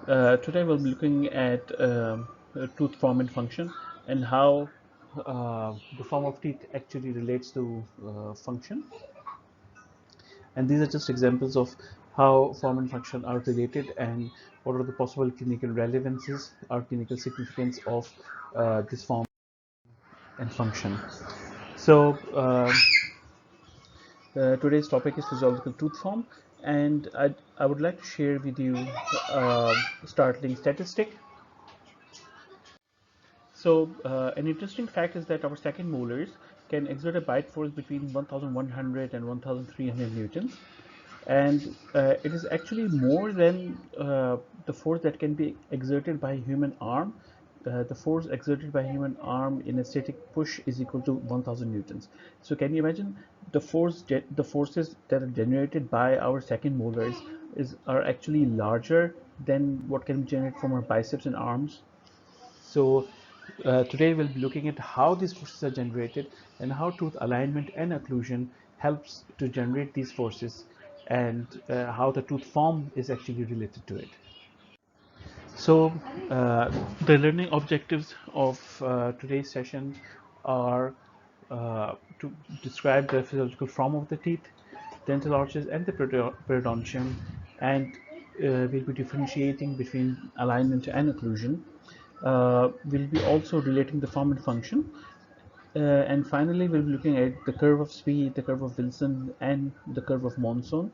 Today we'll be looking at tooth form and function and how the form of teeth actually relates to function. And these are just examples of how form and function are related and what are the possible clinical relevances or clinical significance of this form and function. So today's topic is physiological tooth form, and I would like to share with you startling statistic. So an interesting fact is that our second molars can exert a bite force between 1100 and 1300 newtons, and it is actually more than the force that can be exerted by a human arm. The force exerted by a human arm in a static push is equal to 1000 newtons. So can you imagine the forces that are generated by our second molars are actually larger than what can be generated from our biceps and arms? So today we'll be looking at how these forces are generated and how tooth alignment and occlusion helps to generate these forces, and how the tooth form is actually related to it. So the learning objectives of today's session are to describe the physiological form of the teeth, dental arches and the periodontium, and we'll be differentiating between alignment and occlusion. We'll be also relating the form and function. And finally, we'll be looking at the curve of Spee, the curve of Wilson, and the curve of Monson,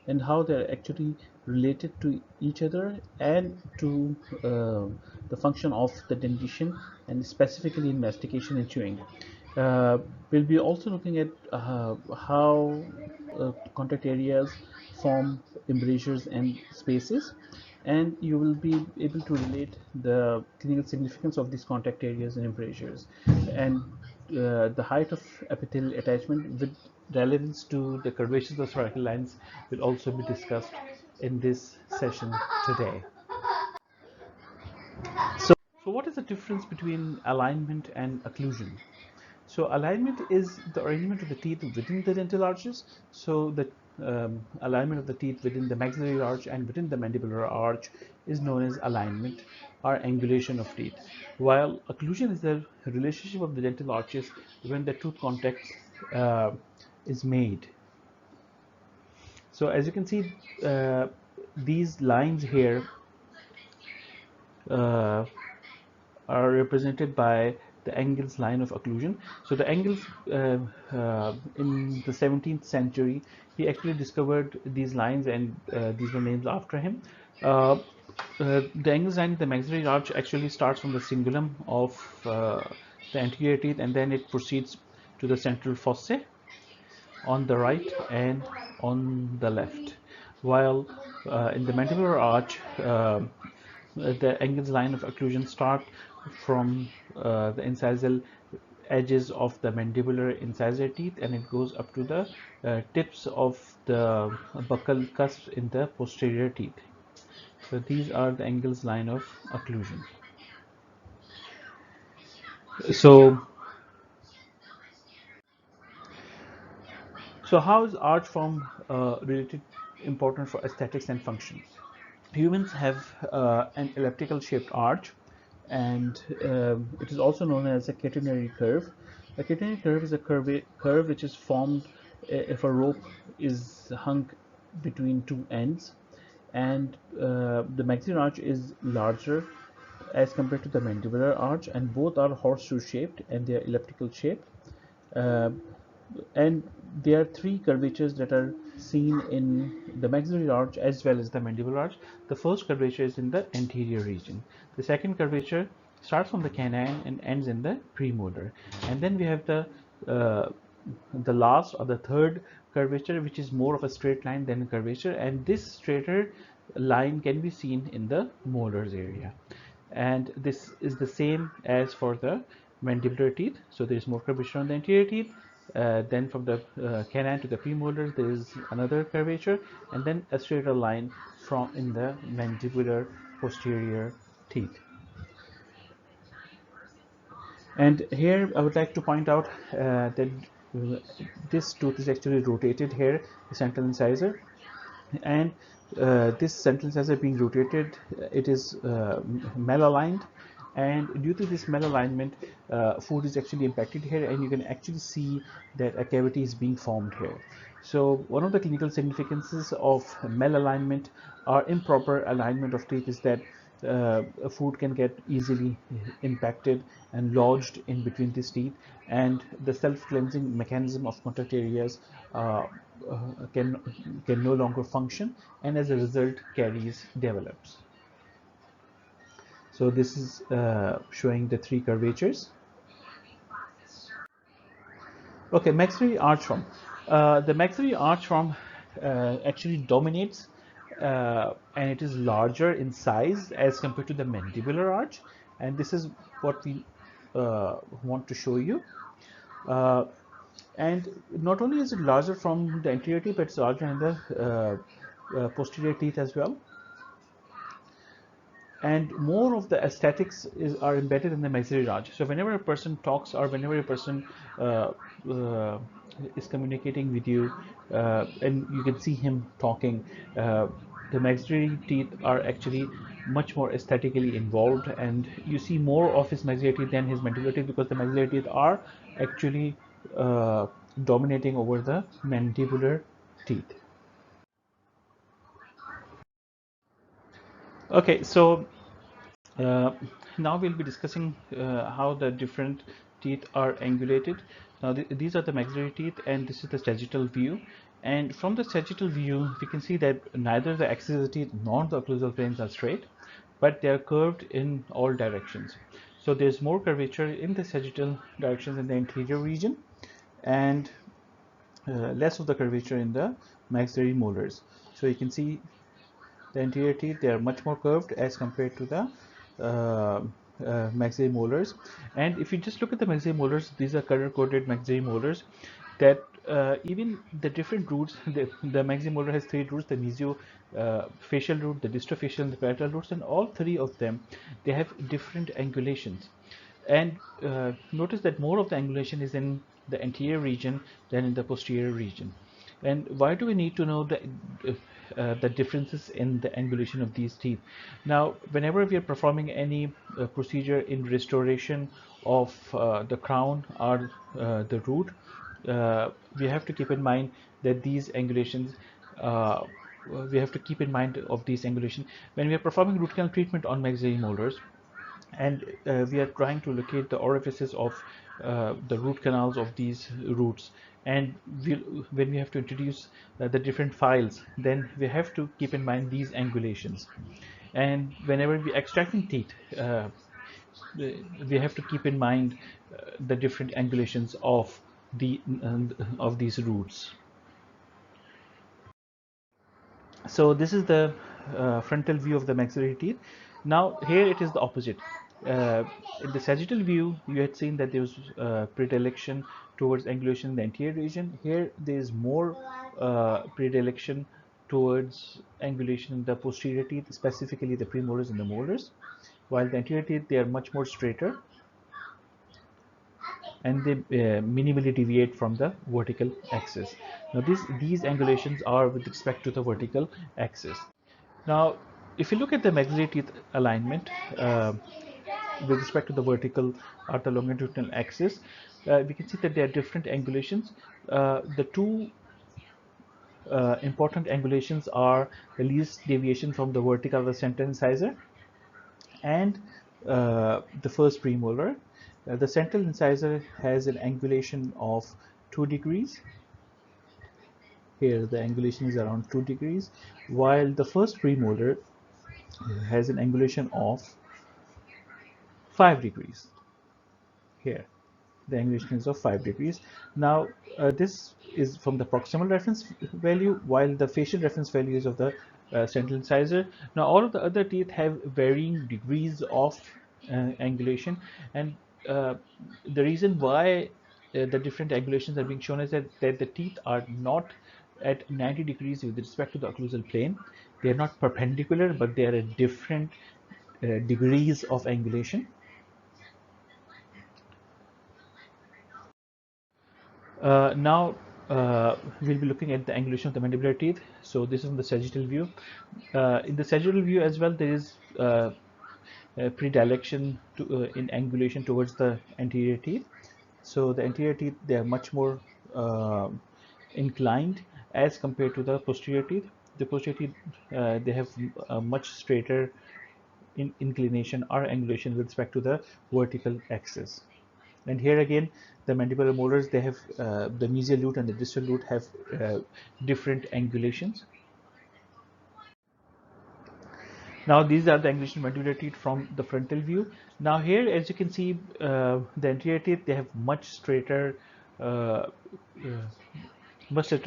and how they're actually related to each other and to the function of the dentition, and specifically in mastication and chewing. We'll be also looking at how contact areas form embrasures and spaces, and you will be able to relate the clinical significance of these contact areas and embrasures, and the height of epithelial attachment with relevance to the curvatures of cervical lines will also be discussed in this session today. So, so what is the difference between alignment and occlusion? So alignment is the arrangement of the teeth within the dental arches. So the alignment of the teeth within the maxillary arch and within the mandibular arch is known as alignment or angulation of teeth. While occlusion is the relationship of the dental arches when the tooth contact is made. So as you can see, these lines here uh, are represented by the Engel's line of occlusion. So the Engels in the 17th century, he actually discovered these lines, and these were named after him. The Engel's line, the maxillary arch, actually starts from the cingulum of the anterior teeth, and then it proceeds to the central fossa on the right and on the left. While in the mandibular arch, the Engel's line of occlusion start from the incisal edges of the mandibular incisor teeth, and it goes up to the tips of the buccal cusp in the posterior teeth. So these are the Engel's line of occlusion. So how is arch form related important for aesthetics and function? Humans have an elliptical shaped arch, and it is also known as a catenary curve. A catenary curve is a curve which is formed if a rope is hung between two ends, and the maxillary arch is larger as compared to the mandibular arch, and both are horseshoe shaped and they are elliptical shaped. Uh, and there are three curvatures that are seen in the maxillary arch as well as the mandibular arch. The first curvature is in the anterior region. The second curvature starts from the canine and ends in the premolar. And then we have the last or the third curvature, which is more of a straight line than a curvature, and this straighter line can be seen in the molars area. And this is the same as for the mandibular teeth. So there is more curvature on the anterior teeth, then from the canine to the premolar there is another curvature, and then a straighter line from in the mandibular posterior teeth. And here I would like to point out that this tooth is actually rotated here, the central incisor, and this central incisor being rotated, it is malaligned, and due to this malalignment, food is actually impacted here, and you can actually see that a cavity is being formed here. So one of the clinical significances of malalignment or improper alignment of teeth is that food can get easily impacted and lodged in between these teeth, and the self-cleansing mechanism of contact areas uh, can no longer function, and as a result caries develops. So this is showing the three curvatures. Okay, maxillary arch form. The maxillary arch form actually dominates, and it is larger in size as compared to the mandibular arch, and this is what we want to show you. Uh, and not only is it larger from the anterior teeth, but it's larger in the posterior teeth as well. And more of the aesthetics are embedded in the maxillary arch. So whenever a person talks, or whenever a person uh, is communicating with you, and you can see him talking, the maxillary teeth are actually much more aesthetically involved, and you see more of his maxillary teeth than his mandibular teeth, because the maxillary teeth are actually dominating over the mandibular teeth. Okay, so Uh, now we'll be discussing how the different teeth are angulated. Now these are the maxillary teeth, and this is the sagittal view. And from the sagittal view, we can see that neither the axis of the teeth nor the occlusal planes are straight, but they are curved in all directions. So there's more curvature in the sagittal directions in the anterior region, and less of the curvature in the maxillary molars. So you can see the anterior teeth, they are much more curved as compared to the maxillary molars. And if you just look at the maxillary molars, these are color-coded maxillary molars that even the different roots, the maxillary molar has three roots: the facial root, the distrofacial, and the parietal roots, and all three of them, they have different angulations. And notice that more of the angulation is in the anterior region than in the posterior region. And why do we need to know the differences in the angulation of these teeth? Now, whenever we are performing any procedure in restoration of the crown or the root, we have to keep in mind that these angulations, uh, we have to keep in mind of these angulation when we are performing root canal treatment on maxillary molars, and we are trying to locate the orifices of the root canals of these roots. And when we have to introduce the different files, then we have to keep in mind these angulations. And whenever we extracting teeth, we have to keep in mind the different angulations of these roots. So this is the frontal view of the maxillary teeth. Now here it is the opposite. In the sagittal view, you had seen that there was predilection towards angulation in the anterior region. Here there is more predilection towards angulation in the posterior teeth, specifically the premolars and the molars, while the anterior teeth, they are much more straighter, and they minimally deviate from the vertical axis. Now these angulations are with respect to the vertical axis. Now, if you look at the maxillary teeth alignment with respect to the vertical or the longitudinal axis, we can see that there are different angulations. The two important angulations are the least deviation from the vertical of the central incisor and the first premolar. The central incisor has an angulation of 2 degrees. Here the angulation is around 2 degrees, while the first premolar has an angulation of 5 degrees. Here the angulation is of 5 degrees. Now this is from the proximal reference value, while the facial reference value is of the central incisor. Now all of the other teeth have varying degrees of angulation, and uh, the reason why the different angulations are being shown is that the teeth are not at 90 degrees with respect to the occlusal plane. They are not perpendicular, but they are at different degrees of angulation. Now, we'll be looking at the angulation of the mandibular teeth. So this is from the sagittal view. In the sagittal view as well, there is predilection in angulation towards the anterior teeth. So the anterior teeth, they are much more inclined as compared to the posterior teeth. The posterior teeth, they have a much straighter inclination or angulation with respect to the vertical axis. And here again, the mandibular molars, they have the mesial lute and the distal lute have different angulations. Now these are the angulation mandibular teeth from the frontal view. Now here, as you can see, the anterior teeth, they have much straighter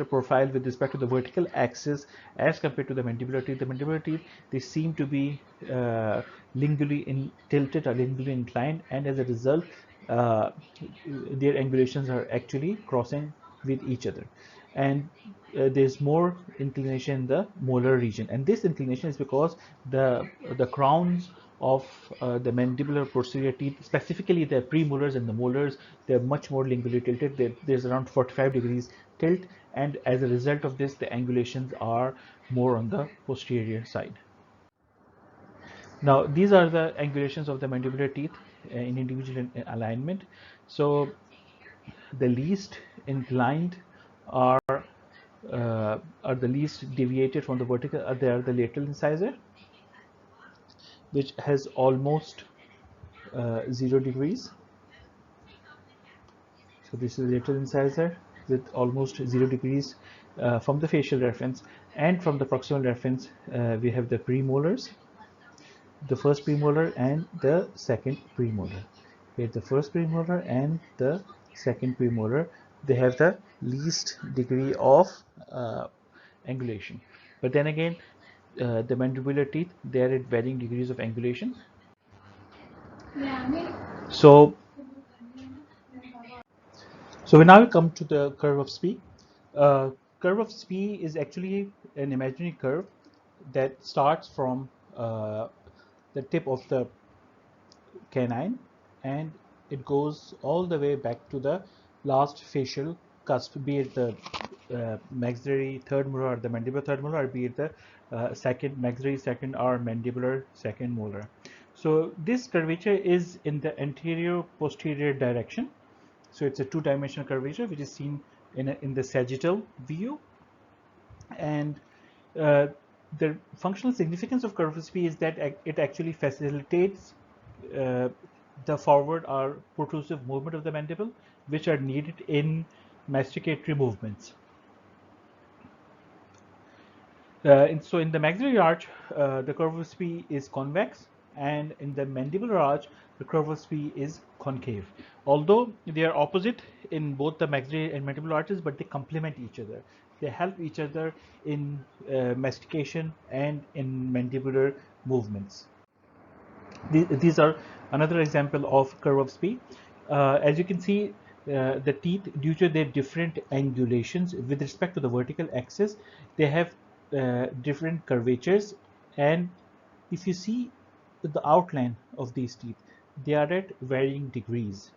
profile with respect to the vertical axis as compared to the mandibular teeth. The mandibular teeth, they seem to be lingually tilted or lingually inclined, and as a result, their angulations are actually crossing with each other. And there's more inclination in the molar region, and this inclination is because the crowns of the mandibular posterior teeth, specifically the premolars and the molars, they're much more lingually tilted. There's around 45 degrees tilt, and as a result of this, the angulations are more on the posterior side. Now these are the angulations of the mandibular teeth in individual alignment. So the least inclined are the least deviated from the vertical. They are the lateral incisor, which has almost 0 degrees. So this is the lateral incisor with almost 0 degrees from the facial reference, and from the proximal reference we have the premolars, the first premolar and the second premolar. Here the first premolar and the second premolar, they have the least degree of angulation. But then again, the mandibular teeth, they are at varying degrees of angulation. So we now come to the curve of Spee. Curve of Spee is actually an imaginary curve that starts from the tip of the canine, and it goes all the way back to the last facial cusp, be it the maxillary third molar or the mandibular third molar, or be it the second maxillary second or mandibular second molar. So this curvature is in the anterior posterior direction. So it's a two-dimensional curvature which is seen in the sagittal view. And the functional significance of curve of Spee is that it actually facilitates the forward or protrusive movement of the mandible, which are needed in masticatory movements. So in the maxillary arch, the curve of Spee is convex, and in the mandibular arch, the curve of Spee is concave. Although they are opposite in both the maxillary and mandibular arches, but they complement each other. They help each other in mastication and in mandibular movements. These are another example of curve of Spee. As you can see, the teeth, due to their different angulations with respect to the vertical axis, they have different curvatures, and if you see the outline of these teeth, they are at varying degrees.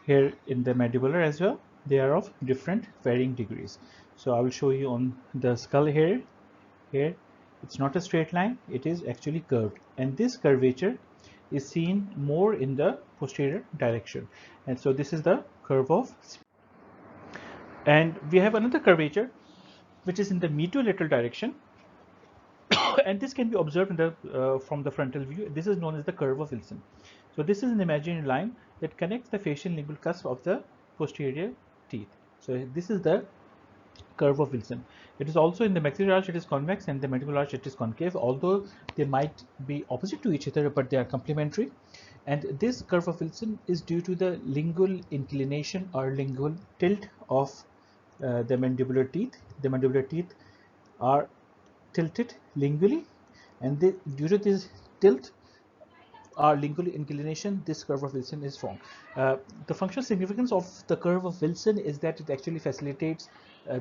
Here in the mandibular as well, they are of different varying degrees. So I will show you on the skull here. Here it's not a straight line, it is actually curved, and this curvature is seen more in the posterior direction. And so this is the curve of Spee. And we have another curvature which is in the mediolateral direction, and this can be observed in the from the frontal view. This is known as the curve of Wilson. So this is an imaginary line that connects the facial lingual cusp of the posterior teeth. So this is the curve of Wilson. It is also in the maxillary arch, it is convex, and the mandibular arch, it is concave, although they might be opposite to each other, but they are complementary. And this curve of Wilson is due to the lingual inclination or lingual tilt of the mandibular teeth. The mandibular teeth are tilted lingually, and due to this tilt or lingual inclination, this curve of Wilson is formed. The functional significance of the curve of Wilson is that it actually facilitates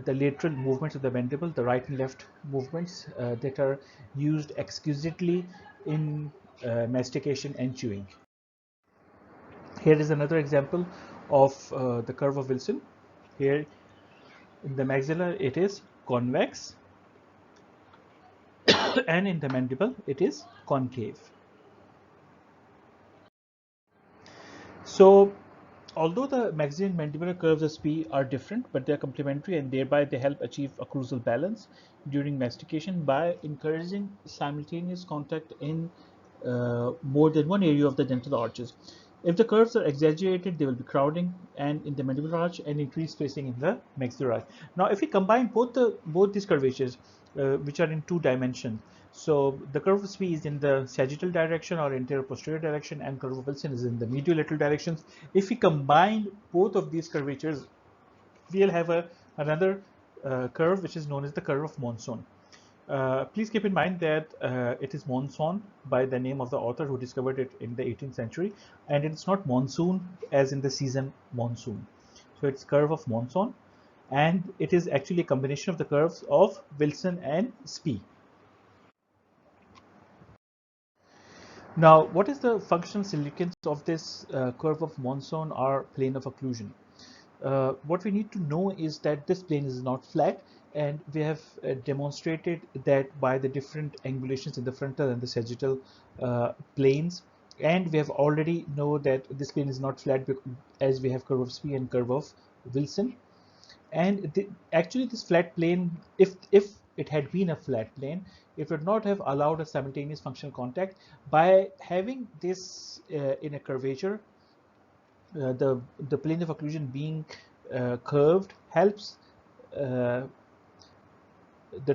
the lateral movements of the mandible, the right and left movements that are used exquisitely in mastication and chewing. Here is another example of the curve of Wilson. Here in the maxilla it is convex and in the mandible it is concave. So although the maxillary and mandibular curves of Spee are different, but they are complementary, and thereby they help achieve occlusal balance during mastication by encouraging simultaneous contact in more than one area of the dental arches. If the curves are exaggerated, they will be crowding and in the mandibular arch and increased spacing in the maxillary arch. Now, if we combine both these curvatures, which are in two dimensions, so the curve of Spee is in the sagittal direction or anterior posterior direction, and curve of Wilson is in the mediolateral directions. If we combine both of these curvatures, we'll have another curve which is known as the curve of Monson. Please keep in mind that it is Monson by the name of the author who discovered it in the 18th century, and it's not monsoon as in the season monsoon. So it's curve of Monson, and it is actually a combination of the curves of Wilson and Spee. Now, what is the functional significance of this curve of Monson or plane of occlusion? What we need to know is that this plane is not flat, and we have demonstrated that by the different angulations in the frontal and the sagittal planes, and we have already know that this plane is not flat as we have curve of Spee and curve of Wilson. And actually this flat plane, if it had been a flat plane, it would not have allowed a simultaneous functional contact. By having this in a curvature, the plane of occlusion being curved helps the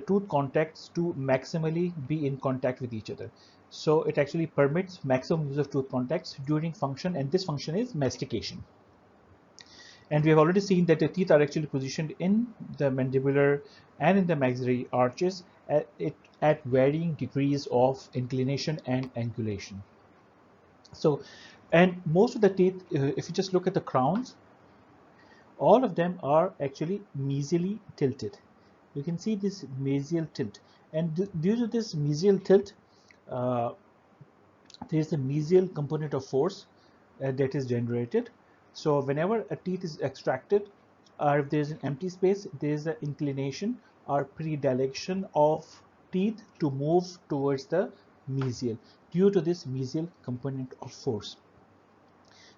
tooth contacts to maximally be in contact with each other. So it actually permits maximum use of tooth contacts during function, and this function is mastication. And we have already seen that the teeth are actually positioned in the mandibular and in the maxillary arches at varying degrees of inclination and angulation. So, and most of the teeth, if you just look at the crowns, all of them are actually mesially tilted. You can see this mesial tilt, and due to this mesial tilt, there is a mesial component of force that is generated. So whenever a teeth is extracted, or if there is an empty space, there is an inclination or predilection of teeth to move towards the mesial due to this mesial component of force.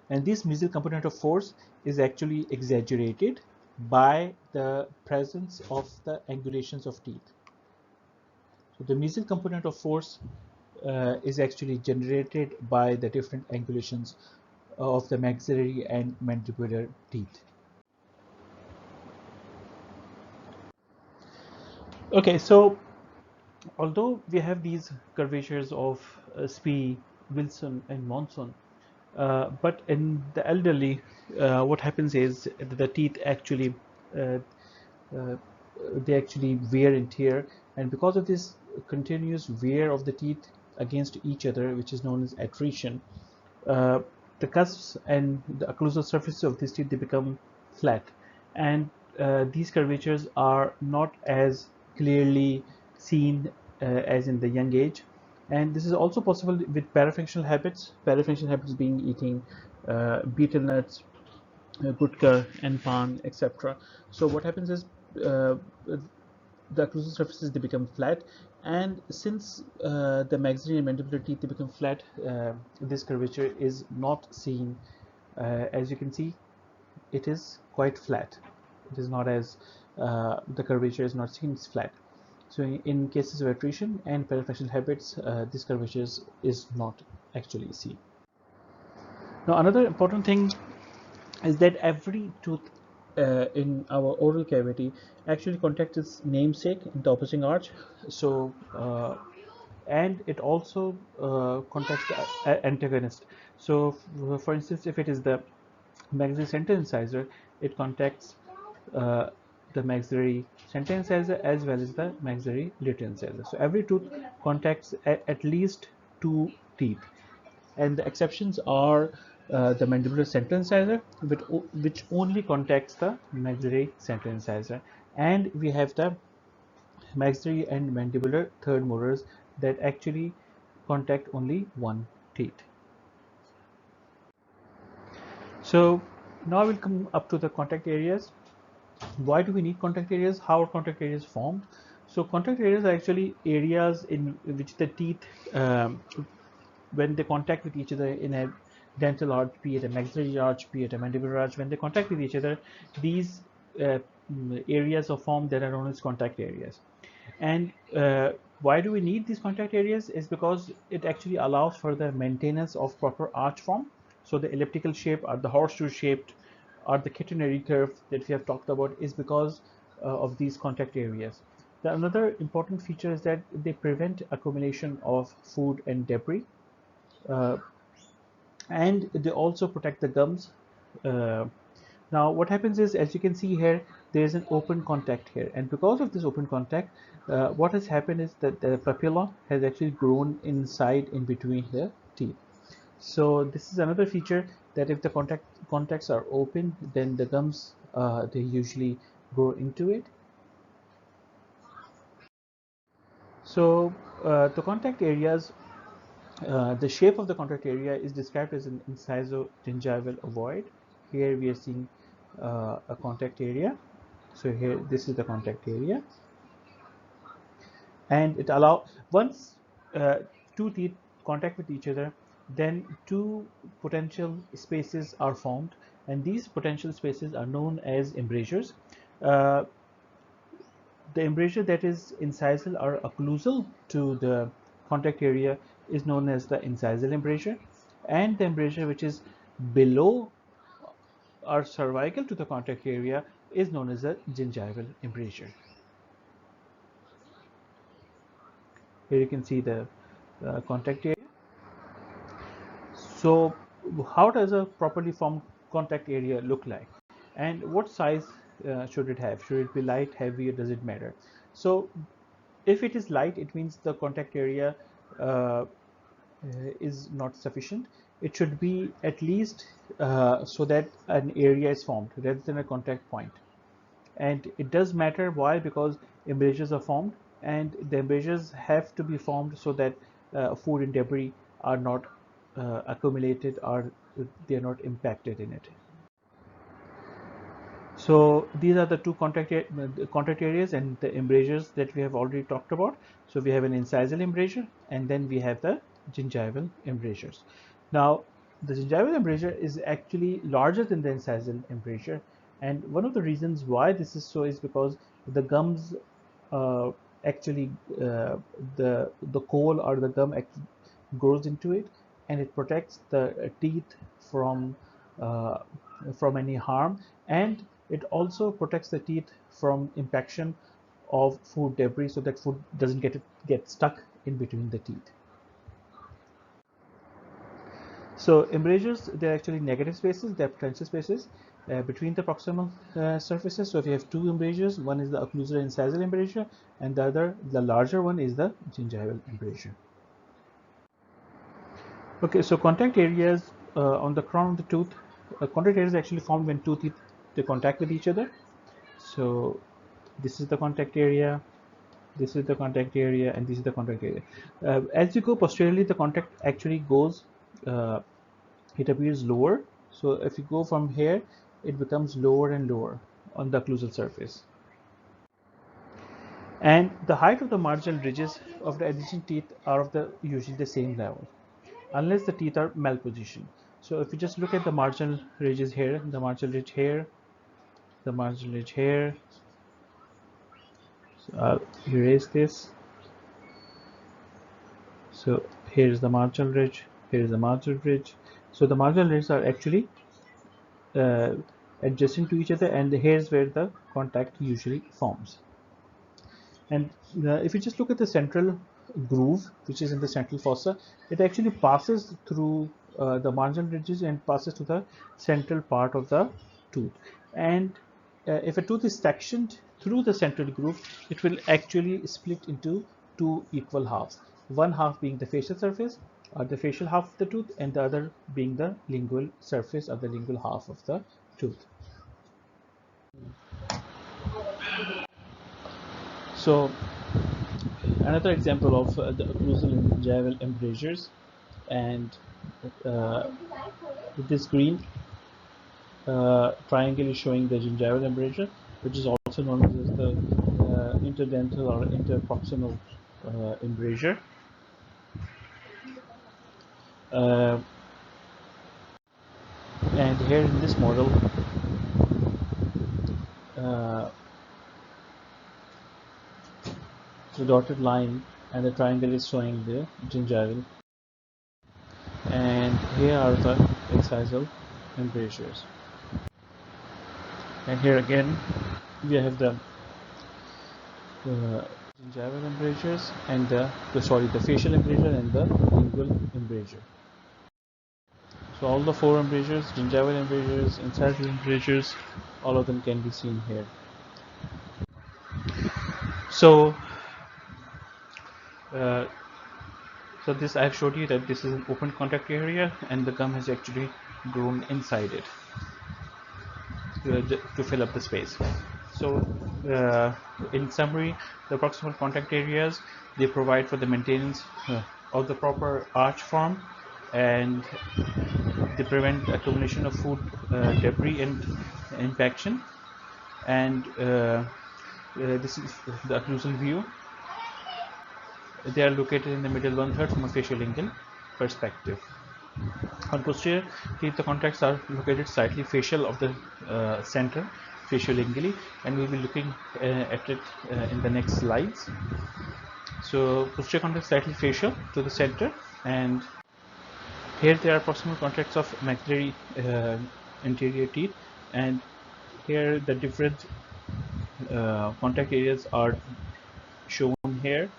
And this mesial component of force is actually exaggerated by the presence of the angulations of teeth. So the mesial component of force is actually generated by the different angulations of the maxillary and mandibular teeth. Okay, so although we have these curvatures of Spee, Wilson, and Monson, but in the elderly, what happens is the teeth actually uh, uh, they actually wear and tear, and because of this continuous wear of the teeth against each other, which is known as attrition, uh, the cusps and the occlusal surfaces of these teeth, they become flat, and these curvatures are not as clearly seen as in the young age. And this is also possible with parafunctional habits being eating betel nuts, gutka and pan, etc. So what happens is the occlusal surfaces, they become flat, and since the maxillary and mandibular teeth, they become flat, this curvature is not seen. As you can see, it is quite flat. It is not as the curvature is not seen, it's flat. So in cases of attrition and parafacial habits, this curvature is not actually seen. Now another important thing is that every tooth in our oral cavity actually contacts its namesake in the opposing arch. So and it also contacts the antagonist. So for instance, if it is the maxillary center incisor, it contacts uh, the maxillary center incisor as well as the maxillary lateral incisor. So every tooth contacts at least two teeth, and the exceptions are the mandibular center incisor, which only contacts the maxillary center incisor, and we have the maxillary and mandibular third molars that actually contact only one teeth. So now we'll come up to the contact areas. Why do we need contact areas? How are contact areas formed? So contact areas are actually areas in which the teeth, when they contact with each other in a dental arch, be it a maxillary arch, be it a mandibular arch, when they contact with each other, these areas are formed that are known as contact areas. And why do we need these contact areas? Is because it actually allows for the maintenance of proper arch form. So the elliptical shape or the horseshoe shaped or the catenary curve that we have talked about is because of these contact areas. The another important feature is that they prevent accumulation of food and debris, uh, and they also protect the gums. Uh, Now what happens is, as you can see here, there is an open contact here, and because of this open contact, what has happened is that the papilla has actually grown inside in between the teeth. So this is another feature, that if the contacts are open, then the gums they usually go into it. So the contact areas, the shape of the contact area is described as an incisal-gingival ovoid. Here we are seeing a contact area. So here, this is the contact area, and it allows, once two teeth contact with each other, then two potential spaces are formed, and these potential spaces are known as embrasures. Uh, the embrasure that is incisal or occlusal to the contact area is known as the incisal embrasure, and the embrasure which is below or cervical to the contact area is known as the gingival embrasure. Here you can see the contact area. So how does a properly formed contact area look like, and what size should it have? Should it be light, heavy, or does it matter? So if it is light, it means the contact area uh, is not sufficient. It should be at least so that an area is formed rather than a contact point. And it does matter. Why? Because embrasures are formed, and the embrasures have to be formed so that food and debris are not accumulated, or they are not impacted in it. So these are the two contact areas and the embrasures that we have already talked about. So we have an incisal embrasure, and then we have the gingival embrasures. Now the gingival embrasure is actually larger than the incisal embrasure, and one of the reasons why this is so is because the gums uh, actually the coal or the gum grows into it, and it protects the teeth uh, from any harm, and it also protects the teeth from impaction of food debris, so that food doesn't get stuck in between the teeth. So embrasures, they're actually negative spaces, they're potential spaces between the proximal surfaces. So if you have two embrasures, one is the occlusal incisal embrasure, and the larger one is the gingival embrasure. Okay, so contact areas on the crown of the tooth, contact areas actually formed when two teeth they contact with each other. So this is the contact area, this is the contact area, and this is the contact area. As you go posteriorly, the contact actually goes, it appears lower. So if you go from here, it becomes lower and lower on the occlusal surface. And the height of the marginal ridges of the adjacent teeth are of the usually the same level, unless the teeth are malpositioned. So if you just look at the marginal ridges here, the marginal ridge here, the marginal ridge here, so I'll erase this. So here is the marginal ridge, here is the marginal ridge. So the marginal ridges are actually uh, adjacent to each other, and here's where the contact usually forms. And if you just look at the central groove, which is in the central fossa, it actually passes through the marginal ridges and passes to the central part of the tooth. And if a tooth is sectioned through the central groove, it will actually split into two equal halves. One half being the facial surface, or the facial half of the tooth, and the other being the lingual surface, or the lingual half of the tooth. So another example of the occlusal and gingival embrasures, and uh, with this green, triangle is showing the gingival embrasure, which is also known as the interdental or interproximal embrasure. And here in this model, the dotted line and the triangle is showing the gingival, and here are the incisal embrasures. And here again we have the gingival embrasures and the facial embrasure and the lingual embrasure. So all the four embrasures, gingival embrasures, incisal embrasures, all of them can be seen here. So so this I have showed you that this is an open contact area and the gum has actually grown inside it to fill up the space. So in summary, the proximal contact areas, they provide for the maintenance of the proper arch form, and they prevent accumulation of food debris and impaction. And this is the occlusal view. They are located in the middle 1/3 from a facial-lingual perspective. On posterior teeth, the contacts are located slightly facial of the center, facial-lingually, and we'll be looking at it in the next slides. So posterior contacts slightly facial to the center, and here there are proximal contacts of maxillary anterior teeth, and here the different contact areas are shown here.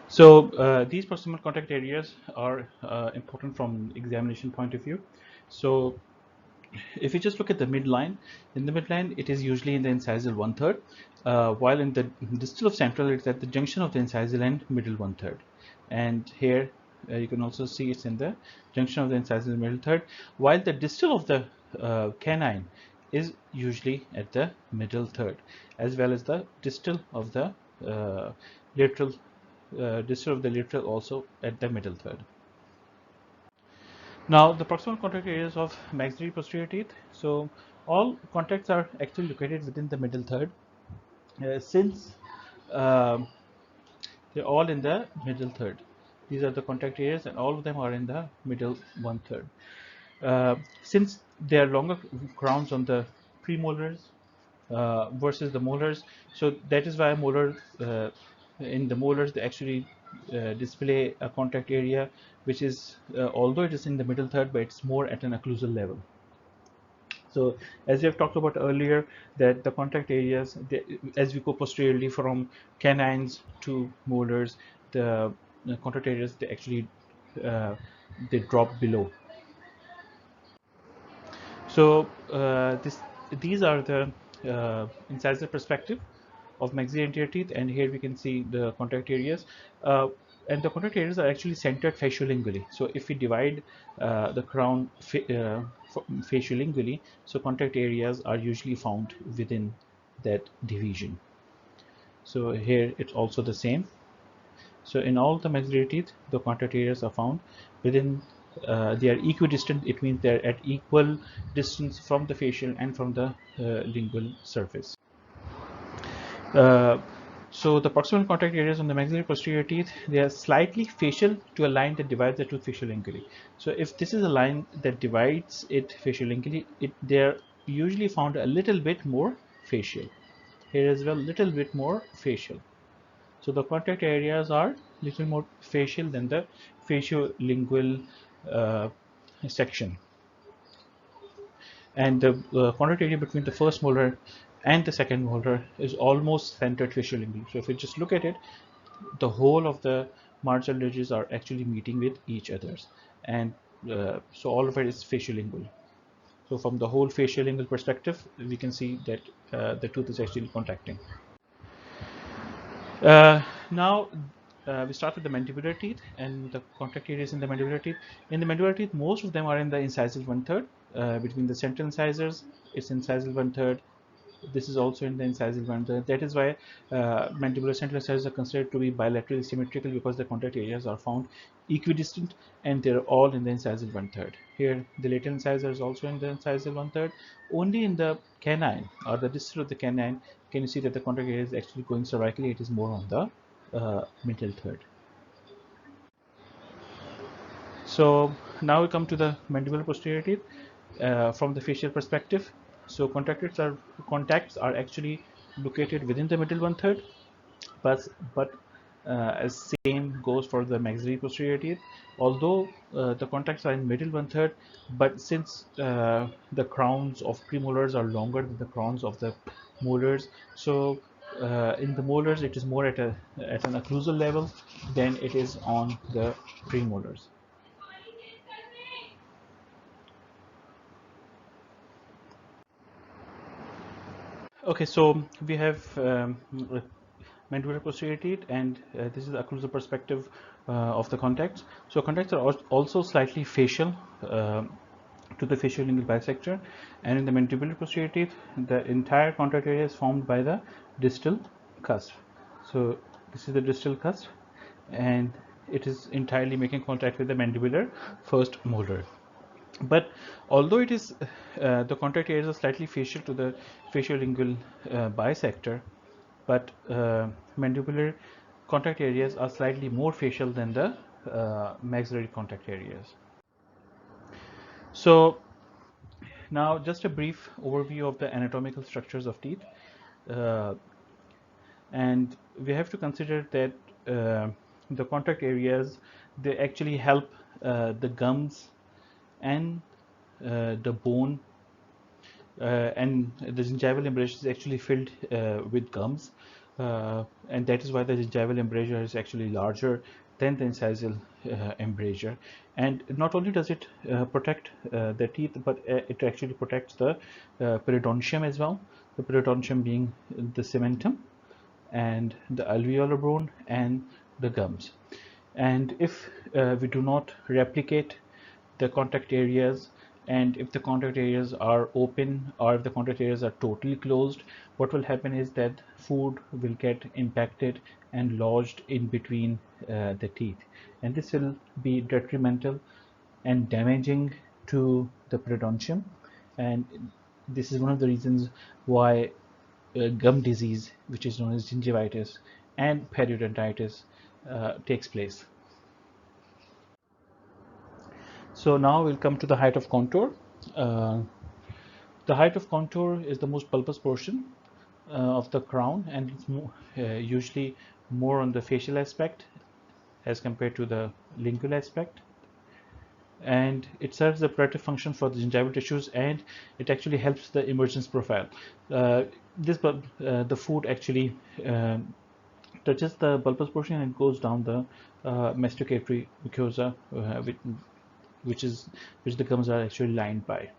So these proximal contact areas are important from examination point of view. So if you just look at the midline, in the midline it is usually in the incisal 1/3, while in the distal of central it's at the junction of the incisal and middle 1/3. And here you can also see it's in the junction of the incisal and middle 1/3, while the distal of the canine is usually at the middle 1/3, as well as the distal of the lateral distal of the lateral also at the middle 1/3. Now the proximal contact areas of maxillary posterior teeth. So all contacts are actually located within the middle 1/3, since they're all in the middle 1/3. These are the contact areas, and all of them are in the middle 1/3. Since there are longer crowns on the premolars versus the molars, so that is why molar in the molars they actually display a contact area which is although it is in the middle 1/3, but it's more at an occlusal level. So as we have talked about earlier, that the contact areas, as we go posteriorly from canines to molars, the contact areas they actually they drop below. So these are the incisal perspective of maxillary anterior teeth, and here we can see the contact areas, and the contact areas are actually centered facial-lingually. So if we divide the crown facial-lingually, so contact areas are usually found within that division. So here it's also the same. So in all the maxillary teeth, the contact areas are found within, they are equidistant. It means they're at equal distance from the facial and from the lingual surface. So the proximal contact areas on the maxillary posterior teeth, they are slightly facial to a line that divides the tooth facial-lingually. So if this is a line that divides it facial-lingually, they are usually found a little bit more facial. Here as well, little bit more facial. So the contact areas are little more facial than the facial-lingual section. And the contact area between the first molar and the second molar is almost centered facial-lingually. So if you just look at it, the whole of the marginal ridges are actually meeting with each others, and so all of it is facial-lingual. So from the whole facial-lingual perspective, we can see that the tooth is actually contacting. Now we start with the mandibular teeth and the contact areas in the mandibular teeth. In the mandibular teeth, most of them are in the incisal 1/3. Between the central incisors, it's incisal 1/3, this is also in the incisal one. That is why mandibular central incisors are considered to be bilaterally symmetrical, because the contact areas are found equidistant and they're all in the incisal 1/3. Here the lateral incisor is also in the incisal 1/3. Only in the canine or the distal of the canine can you see that the contact area is actually going cervically. It is more on the middle third. So now we come to the mandibular posterior teeth from the facial perspective. So contacts are actually located within the middle 1/3, but as same goes for the maxillary posterior teeth. Although the contacts are in middle 1/3, but since the crowns of premolars are longer than the crowns of the molars, so in the molars it is more at an occlusal level than it is on the premolars. Okay, so we have mandibular posterior teeth, and this is the occlusal perspective of the contacts. So contacts are also slightly facial to the facial-lingual bisector, and in the mandibular posterior teeth, the entire contact area is formed by the distal cusp. So this is the distal cusp, and it is entirely making contact with the mandibular first molar. But although it is the contact areas are slightly facial to the facial-lingual bisector, but mandibular contact areas are slightly more facial than the maxillary contact areas. So now just a brief overview of the anatomical structures of teeth, uh, and we have to consider that the contact areas, they actually help the gums and the bone, and the gingival embrasure is actually filled with gums, and that is why the gingival embrasure is actually larger than the incisal embrasure. And not only does it protect the teeth, but it actually protects the periodontium as well, the periodontium being the cementum and the alveolar bone and the gums. And if we do not replicate the contact areas, and if the contact areas are open or if the contact areas are totally closed, what will happen is that food will get impacted and lodged in between the teeth, and this will be detrimental and damaging to the periodontium. And this is one of the reasons why gum disease, which is known as gingivitis and periodontitis, takes place. So now we'll come to the height of contour. Uh, the height of contour is the most pulpous portion of the crown, and it's usually more on the facial aspect as compared to the lingual aspect. And it serves the protective function for the gingival tissues, and it actually helps the emergence profile. The food actually touches the bulbous portion and goes down the masticatory mucosa, which the gums are actually lined by.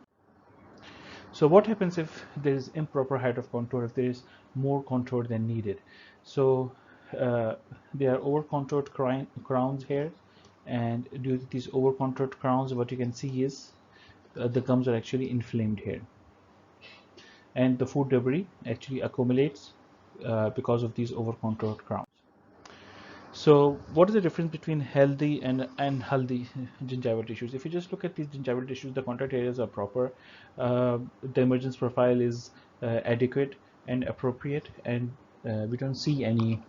So what happens if there is improper height of contour, if there is more contour than needed? So there are over contoured crowns here, and due to these over contoured crowns, what you can see is the gums are actually inflamed here, and the food debris actually accumulates because of these over contoured crowns. So what is the difference between healthy and unhealthy gingival tissues? If you just look at these gingival tissues, the contact areas are proper, the emergence profile is adequate and appropriate, and we don't see any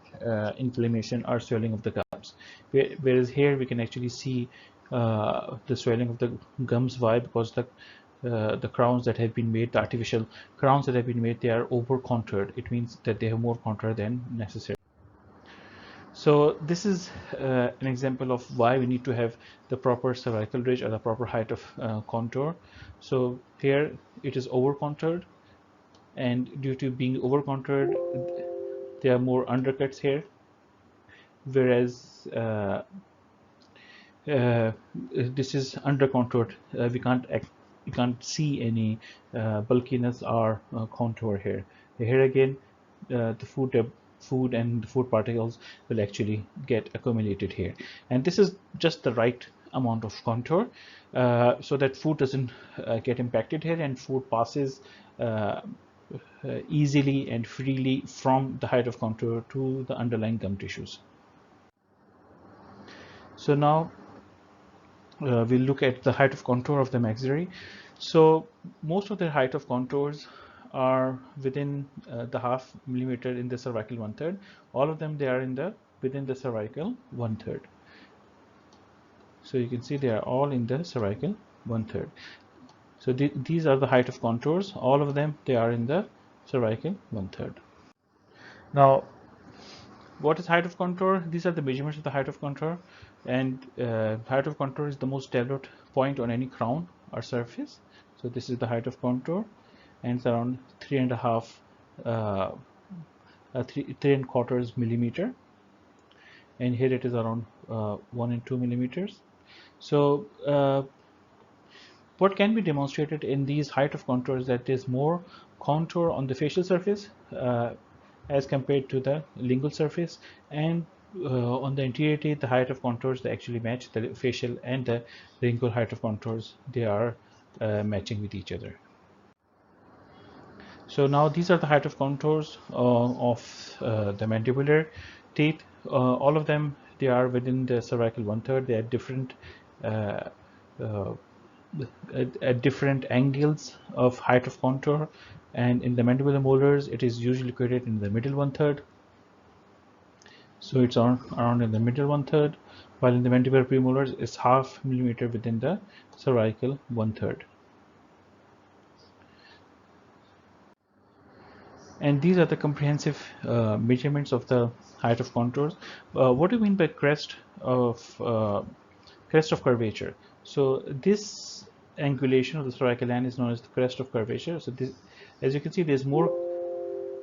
inflammation or swelling of the gums. Whereas here we can actually see the swelling of the gums. Why? Because the crowns that have been made, the artificial crowns that have been made, they are over contoured. It means that they have more contour than necessary. So this is an example of why we need to have the proper cervical ridge or the proper height of contour. So here it is over contoured, and due to being over contoured, there are more undercuts here, whereas this is under contoured. We can't see any bulkiness or contour here. Here again, the food and the food particles will actually get accumulated here, and this is just the right amount of contour so that food doesn't get impacted here, and food passes easily and freely from the height of contour to the underlying gum tissues. So now we'll look at the height of contour of the maxillary. So most of the height of contours are within the half millimeter in the cervical 1/3. All of them, they are in the within the cervical 1/3. So you can see they are all in the cervical 1/3. So these are the height of contours. All of them, they are in the cervical 1/3. Now, what is height of contour? These are the measurements of the height of contour, and height of contour is the most developed point on any crown or surface. So this is the height of contour, and it's around 3.25 millimeter, and here it is around 1 and 2 millimeters. So what can be demonstrated in these height of contours that there's more contour on the facial surface as compared to the lingual surface, and on the anterior teeth, the height of contours, they actually match the facial and the lingual height of contours. They are matching with each other. So now these are the height of contours of the mandibular teeth. All of them, they are within the cervical 1/3. They are different at different angles of height of contour, and in the mandibular molars it is usually located in the middle 1/3. So it's around in the middle 1/3, while in the mandibular premolars it's half millimeter within the cervical 1/3. And these are the comprehensive measurements of the height of contours. What do you mean by crest of curvature? So this angulation of the cervical line is known as the crest of curvature. So this, as you can see, there's more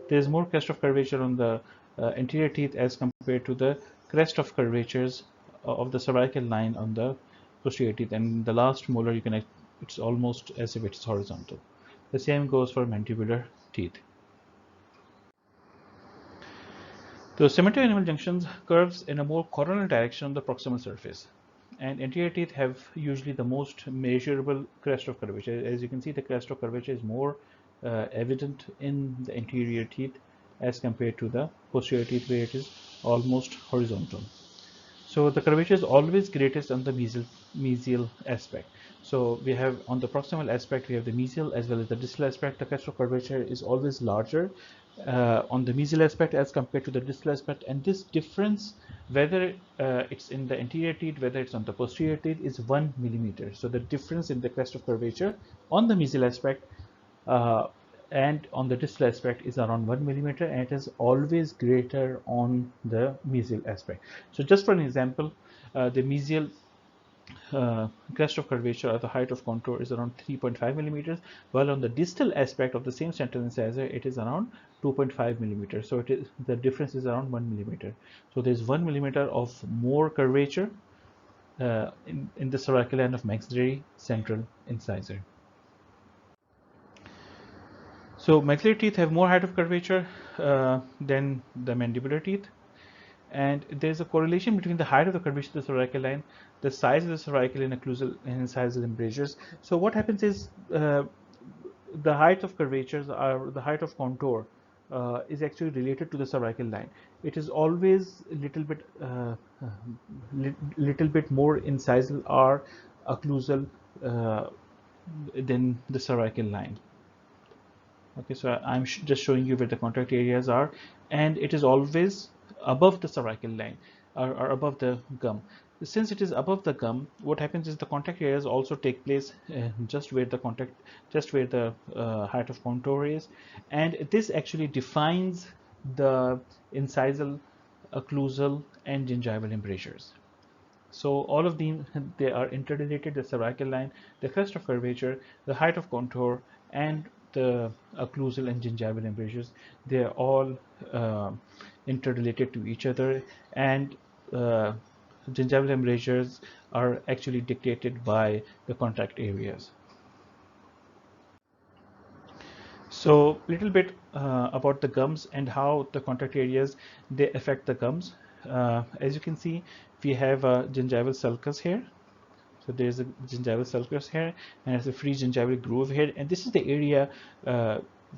crest of curvature on the anterior teeth as compared to the crest of curvatures of the cervical line on the posterior teeth. And the last molar, you can, it's almost as if it's horizontal. The same goes for mandibular teeth. The cemental enamel junctions curves in a more coronal direction on the proximal surface, and anterior teeth have usually the most measurable crest of curvature. As you can see, the crest of curvature is more evident in the anterior teeth as compared to the posterior teeth, where it is almost horizontal. So the curvature is always greatest on the mesial aspect. So we have on the proximal aspect, we have the mesial as well as the distal aspect. The crest of curvature is always larger on the mesial aspect as compared to the distal aspect, and this difference, whether it's in the anterior teeth, whether it's on the posterior teeth, is 1 millimeter. So the difference in the crest of curvature on the mesial aspect and on the distal aspect is around 1 millimeter, and it is always greater on the mesial aspect. So just for an example, the mesial crest of curvature at the height of contour is around 3.5 millimeters, while on the distal aspect of the same central incisor it is around 2.5 millimeters. So it is, the difference is around 1 millimeter. So there is 1 millimeter of more curvature in the cervical line of maxillary central incisor. So maxillary teeth have more height of curvature than the mandibular teeth, and there's a correlation between the height of the curvature of the cervical line, the size of the cervical and occlusal and incisal embrasures. So what happens is the height of curvatures, or the height of contour, is actually related to the cervical line. It is always a little bit more incisal or occlusal than the cervical line. Okay, so I'm just showing you where the contact areas are, and it is always above the cervical line or above the gum. Since it is above the gum, what happens is the contact areas also take place just where the height of contour is, and this actually defines the incisal, occlusal, and gingival embrasures. So all of them, they are interrelated: the cervical line, the crest of curvature, the height of contour, and the occlusal and gingival embrasures. They are all interrelated to each other, and gingival embrasures are actually dictated by the contact areas. So little bit about the gums and how the contact areas, they affect the gums. As you can see, we have a gingival sulcus here. So there's a gingival sulcus here, and there's a free gingival groove here, and this is the area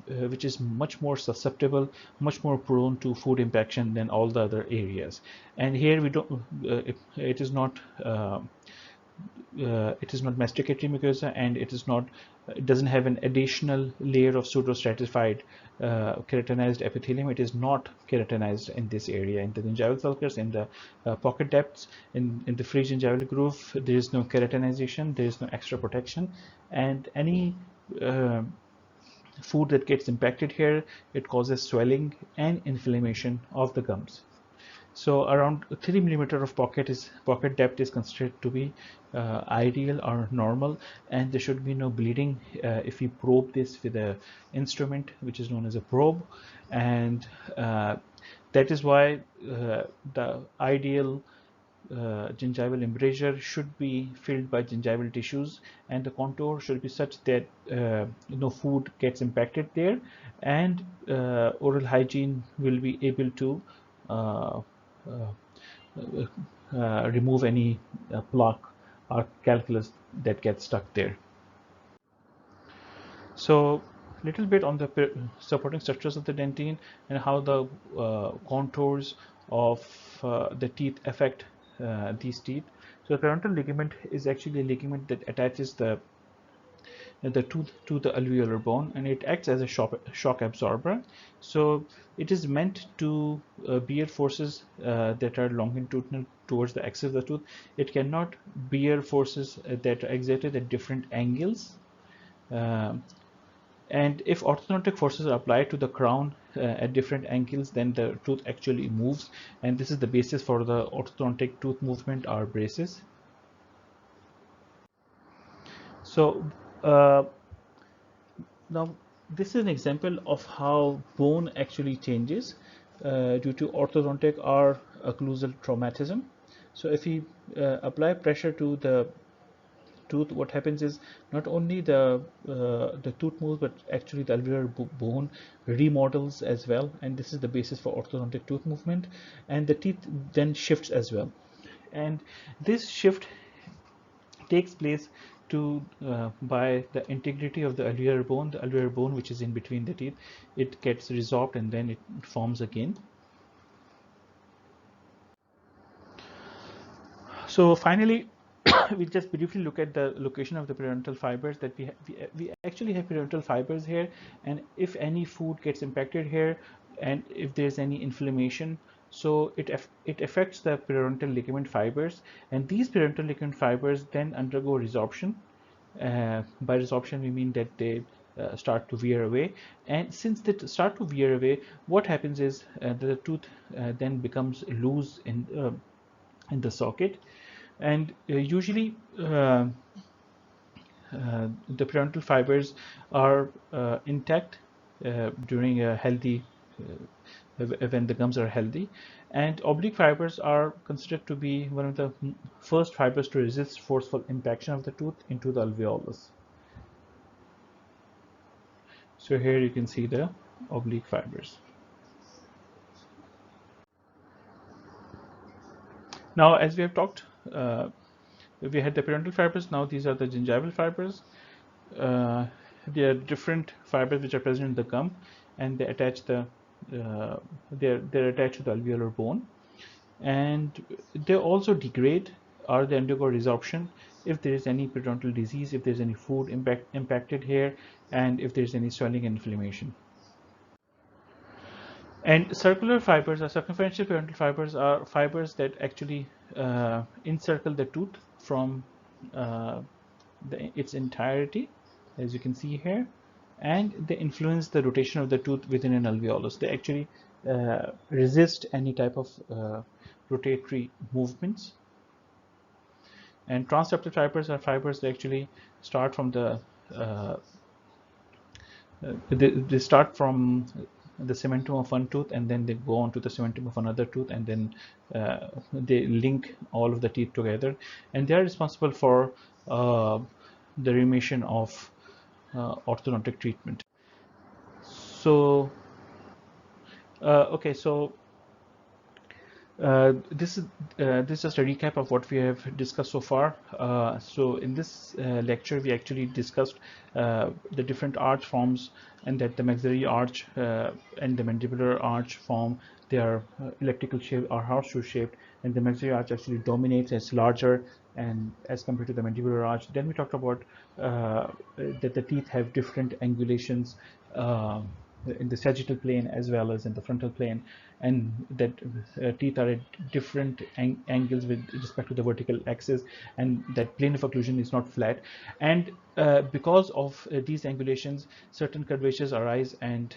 which is much more susceptible, much more prone to food impaction than all the other areas. And here we don't, it is not masticatory mucosa, and it doesn't have an additional layer of pseudostratified keratinized epithelium. It is not keratinized in this area. In the gingival sulcus, in the pocket depths, in the free gingival groove, there is no keratinization, there is no extra protection, and any food that gets impacted here, it causes swelling and inflammation of the gums. So around 3 millimeter of pocket depth is considered to be ideal or normal, and there should be no bleeding if we probe this with an instrument which is known as a probe, and that is why the ideal gingival embrasure should be filled by gingival tissues, and the contour should be such that no food gets impacted there, and oral hygiene will be able to uh, remove any plaque or calculus that gets stuck there. So little bit on the supporting structures of the dentine and how the contours of the teeth affect these teeth. So the periodontal ligament is actually a ligament that attaches the tooth to the alveolar bone, and it acts as a shock absorber. So it is meant to bear forces that are longitudinal towards the axis of the tooth. It cannot bear forces that are exerted at different angles. And if orthodontic forces are applied to the crown at different angles, then the tooth actually moves, and this is the basis for the orthodontic tooth movement or braces. So now this is an example of how bone actually changes due to orthodontic or occlusal traumatism. So if we apply pressure to the tooth, what happens is not only the tooth moves, but actually the alveolar bone remodels as well, and this is the basis for orthodontic tooth movement, and the teeth then shifts as well. And this shift takes place to by the integrity of the alveolar bone which is in between the teeth. It gets resorbed and then it forms again. So finally, we just briefly look at the location of the periodontal fibers. That we actually have periodontal fibers here, and if any food gets impacted here, and if there's any inflammation, so it affects the periodontal ligament fibers, and these periodontal ligament fibers then undergo resorption. By resorption, we mean that they start to wear away, and since they start to wear away, what happens is the tooth then becomes loose in the socket, and usually the periodontal fibers are intact during a healthy when the gums are healthy, and oblique fibers are considered to be one of the first fibers to resist forceful impaction of the tooth into the alveolus. So here you can see the oblique fibers. Now, as we have talked, we had the periodontal fibers. Now these are the gingival fibers. They are different fibers which are present in the gum, and they attach they're attached to the alveolar bone, and they also degrade or they undergo resorption if there is any periodontal disease, if there's any food impacted here, and if there's any swelling and inflammation. And circular fibers or circumferential periodontal fibers are fibers that actually encircle the tooth from its entirety, as you can see here, and they influence the rotation of the tooth within an alveolus. They actually resist any type of rotatory movements. And transseptal fibers are fibers that actually start from they start from the cementum of one tooth, and then they go on to the cementum of another tooth, and then they link all of the teeth together, and they are responsible for the remission of orthodontic treatment. So okay, so This is just a recap of what we have discussed so far. So in this lecture, we actually discussed the different arch forms, and that the maxillary arch and the mandibular arch form, they are elliptical shaped or horseshoe shaped, and the maxillary arch actually dominates, it's larger and as compared to the mandibular arch. Then we talked about that the teeth have different angulations in the sagittal plane as well as in the frontal plane, and that teeth are at different angles with respect to the vertical axis, and that plane of occlusion is not flat. And because of these angulations, certain curvatures arise, and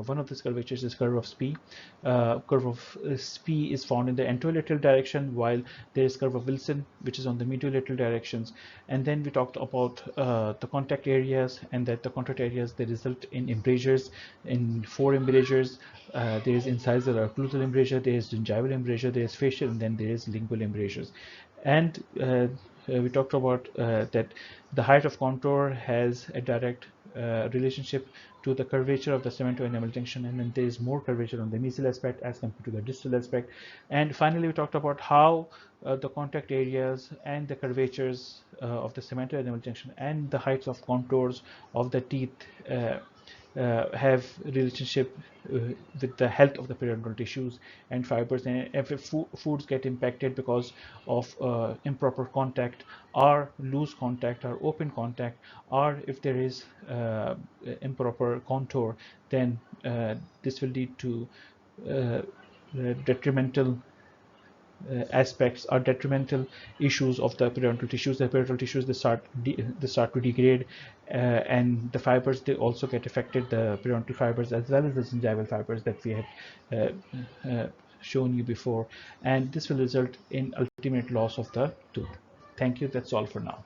one of these curvatures is curve of Spee. Curve of Spee is found in the anterolateral direction, while there is curve of Wilson, which is on the mediolateral directions. And then we talked about the contact areas, and that the contact areas, they result in embrasures, in 4 embrasures. There is incisal or occlusal embrasure, there is gingival embrasure, there is facial, and then there is lingual embrasures. And we talked about that the height of contour has a direct relationship to the curvature of the cemento-enamel junction, and then there is more curvature on the mesial aspect as compared to the distal aspect. And finally, we talked about how the contact areas and the curvatures of the cemento-enamel junction and the heights of contours of the teeth have relationship with the health of the periodontal tissues and fibers. And if foods get impacted because of improper contact, or loose contact, or open contact, or if there is improper contour, then this will lead to detrimental aspects or detrimental issues of the periodontal tissues. The periodontal tissues, they start to degrade, and the fibers, they also get affected, the periodontal fibers as well as the gingival fibers that we have shown you before, and this will result in ultimate loss of the tooth. Thank you. That's all for now.